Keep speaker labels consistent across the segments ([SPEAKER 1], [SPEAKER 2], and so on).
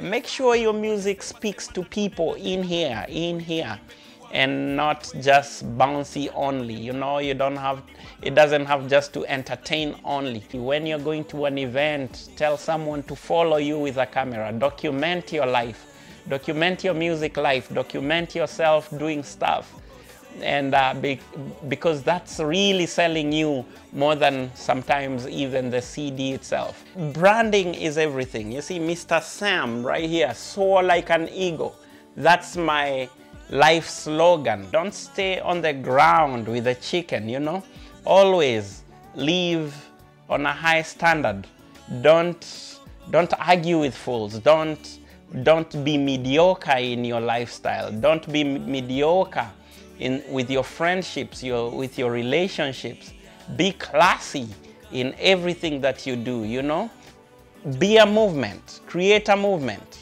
[SPEAKER 1] Make sure your music speaks to people in here, and not just bouncy only. You know, it doesn't have just to entertain only. When you're going to an event, tell someone to follow you with a camera. Document your life, document your music life, document yourself doing stuff. And because that's really selling you more than sometimes even the CD itself. Branding is everything. You see Mr. Sam right here, soar like an eagle. That's my life slogan. Don't stay on the ground with the chicken, you know. Always live on a high standard. Don't argue with fools. Don't be mediocre in your lifestyle. Don't be mediocre with your friendships, with your relationships. Be classy in everything that you do, you know. Be a movement, create a movement.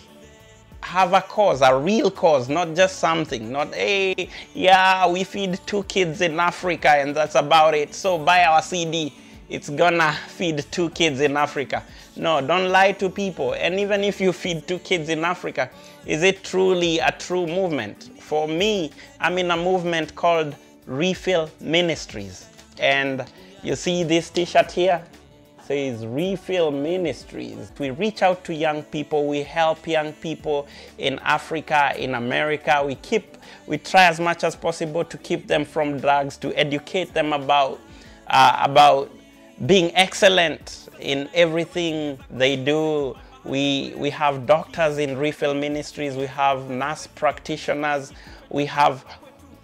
[SPEAKER 1] Have a cause, a real cause, not just something. Not, hey, yeah, we feed 2 kids in Africa and that's about it, so buy our CD, it's gonna feed 2 kids in Africa. No, don't lie to people. And even if you feed 2 kids in Africa, is it truly a true movement? For me, I'm in a movement called Refill Ministries. And you see this t-shirt here? Says Refill Ministries. We reach out to young people, we help young people in Africa, in America. We try as much as possible to keep them from drugs, to educate them about being excellent in everything they do. We have doctors in Refill Ministries, we have nurse practitioners, we have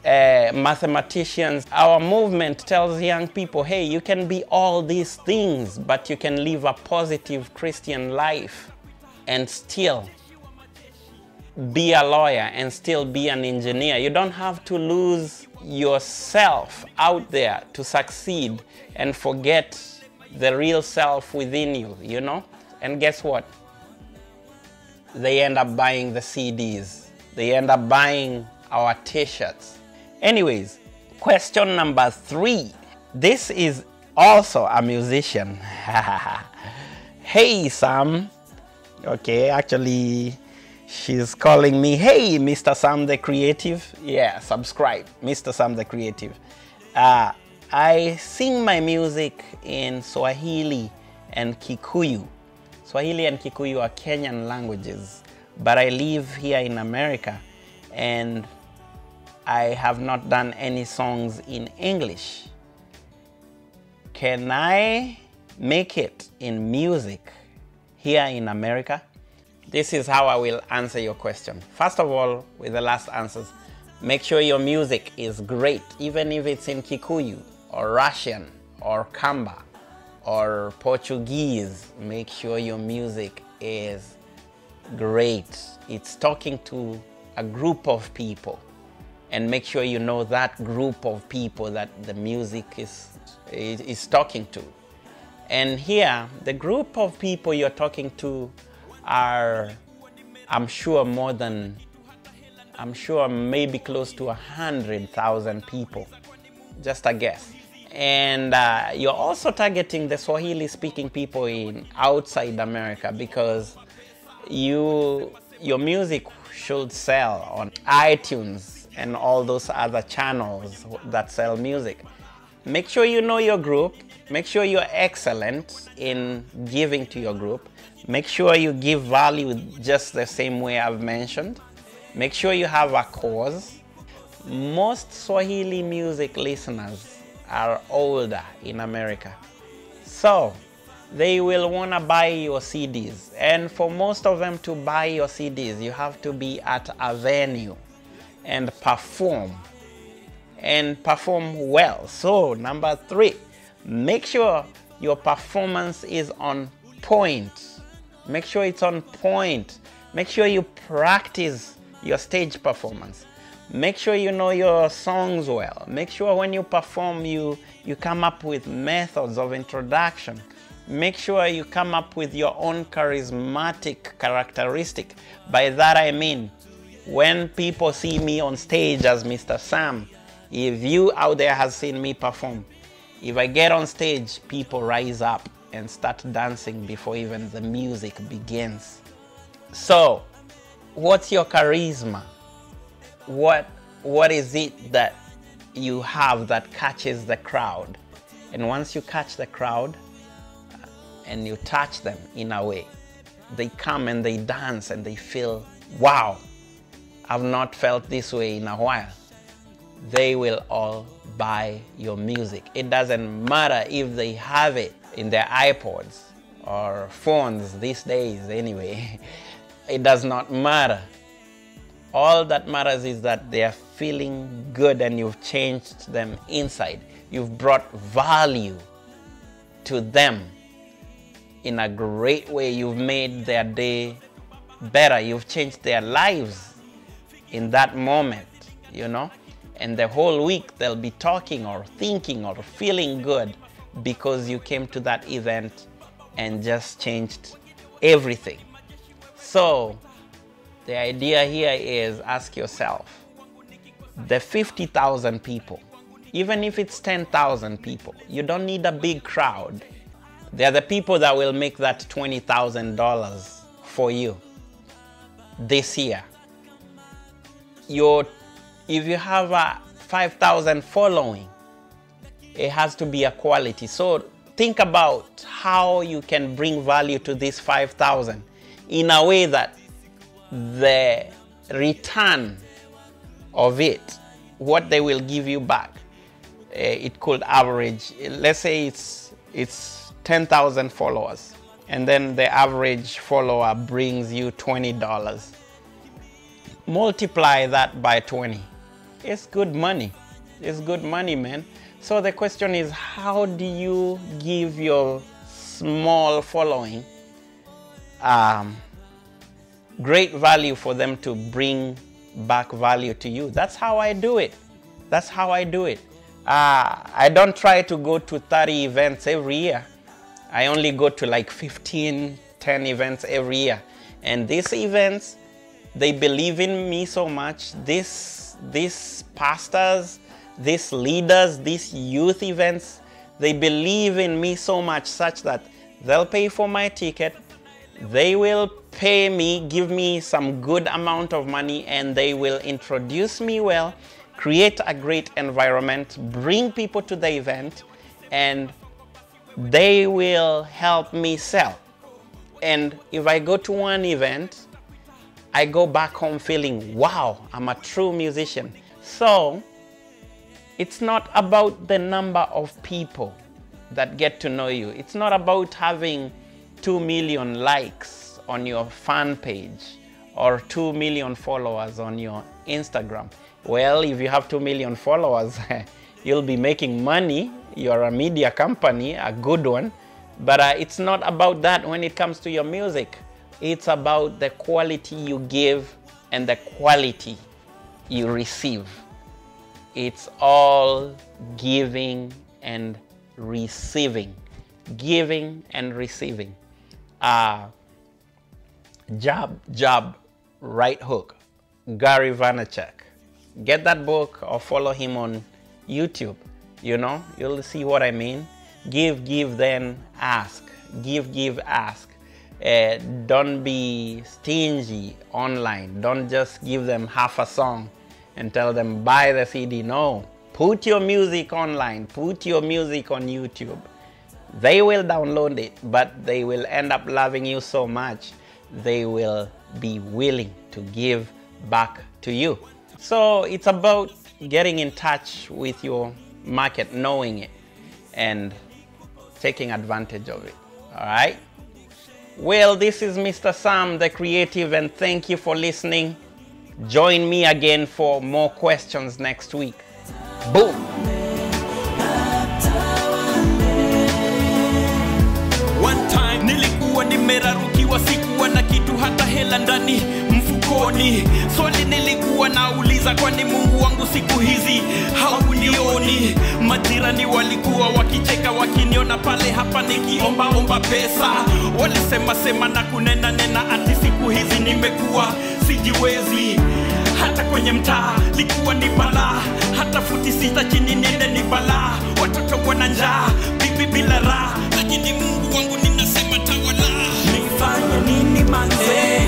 [SPEAKER 1] mathematicians. Our movement tells young people, hey, you can be all these things, but you can live a positive Christian life and still be a lawyer and still be an engineer. You don't have to lose yourself out there to succeed and forget the real self within you, you know? And guess what? They end up buying the CDs. They end up buying our t-shirts. Anyways, question number 3. This is also a musician. Hey, Sam. Okay, actually, she's calling me, hey, Mr. Sam the Creative. Yeah, subscribe, Mr. Sam the Creative. I sing my music in Swahili and Kikuyu. Swahili and Kikuyu are Kenyan languages, but I live here in America and I have not done any songs in English. Can I make it in music here in America? This is how I will answer your question. First of all, with the last answers, make sure your music is great, even if it's in Kikuyu or Russian or Kamba or Portuguese. Make sure your music is great. It's talking to a group of people, and make sure you know that group of people that the music is talking to. And here, the group of people you're talking to are, I'm sure maybe close to 100,000 people, just a guess. And you're also targeting the Swahili speaking people outside America, because your music should sell on iTunes and all those other channels that sell music. Make sure you know your group. Make sure you're excellent in giving to your group. Make sure you give value just the same way I've mentioned. Make sure you have a cause. Most Swahili music listeners are older in America, so they will want to buy your CDs. And for most of them to buy your CDs, you have to be at a venue and perform well. So number 3, make sure your performance is on point. Make sure it's on point. Make sure you practice your stage performance. Make sure you know your songs well. Make sure when you perform, you come up with methods of introduction. Make sure you come up with your own charismatic characteristic. By that I mean, when people see me on stage as Mr. Sam, if you out there has seen me perform, if I get on stage, people rise up and start dancing before even the music begins. So, what's your charisma? What is it that you have that catches the crowd? And once you catch the crowd and you touch them in a way, they come and they dance and they feel, wow, I've not felt this way in a while. They will all buy your music. It doesn't matter if they have it in their iPods or phones these days anyway. It does not matter. All that matters is that they are feeling good and you've changed them inside. You've brought value to them in a great way. You've made their day better. You've changed their lives in that moment, you know? And the whole week they'll be talking or thinking or feeling good because you came to that event and just changed everything. So the idea here is, ask yourself, the 50,000 people, even if it's 10,000 people, you don't need a big crowd. They're the people that will make that $20,000 for you this year. If you have a 5,000 following, it has to be a quality. So think about how you can bring value to this 5,000 in a way that the return of it, what they will give you back, it could average, let's say it's 10,000 followers, and then the average follower brings you $20. Multiply that by 20. It's good money. It's good money, man. So the question is, how do you give your small following great value for them to bring back value to you? That's how I do it. That's how I do it. I don't try to go to 30 events every year. I only go to like 10 events every year. And these events, they believe in me so much. These pastors, these leaders, these youth events, they believe in me so much such that they'll pay for my ticket. They will pay me, give me some good amount of money, and they will introduce me well, create a great environment, bring people to the event, and they will help me sell. And if I go to one event, I go back home feeling, wow, I'm a true musician. So it's not about the number of people that get to know you. It's not about having 2 million likes on your fan page or 2 million followers on your Instagram. Well, if you have 2 million followers, you'll be making money. You're a media company, a good one. But it's not about that when it comes to your music. It's about the quality you give and the quality you receive. It's all giving and receiving. Giving and receiving. Jab, right hook. Gary Vaynerchuk. Get that book or follow him on YouTube. You know, you'll see what I mean. Give, then ask. Give, ask. Don't be stingy online. Don't just give them half a song and tell them buy the CD. No, put your music online. Put your music on YouTube. They will download it, but they will end up loving you so much, they will be willing to give back to you. So it's about getting in touch with your market, knowing it, and taking advantage of it. All right? Well, this is Mr. Sam, the creative, and thank you for listening. Join me again for more questions next week. Boom!
[SPEAKER 2] One time nilikuwa nimerarukiwa, sikuwa na kitu hata hela ndani mfukoni. Swali nilikuwa nauliza, kwani Mungu wangu siku hizi haunioni? Majirani walikuwa wakicheka wakiniona pale hapa nikiomba pesa. Walisema na kunena ati siku hizi nimekuwa sijiwezi. Hata kwenye mtaa likuwa ni balaa, hata futi sita chini niende ni balaa. Watoto wana njaa, bibi bila raha, lakini Mungu wangu ninasema tawala. Nifanye nini manze?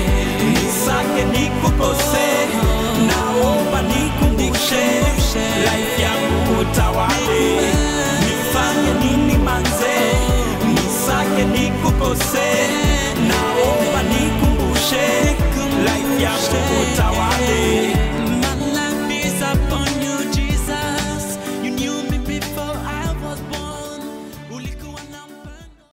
[SPEAKER 2] nikukosee.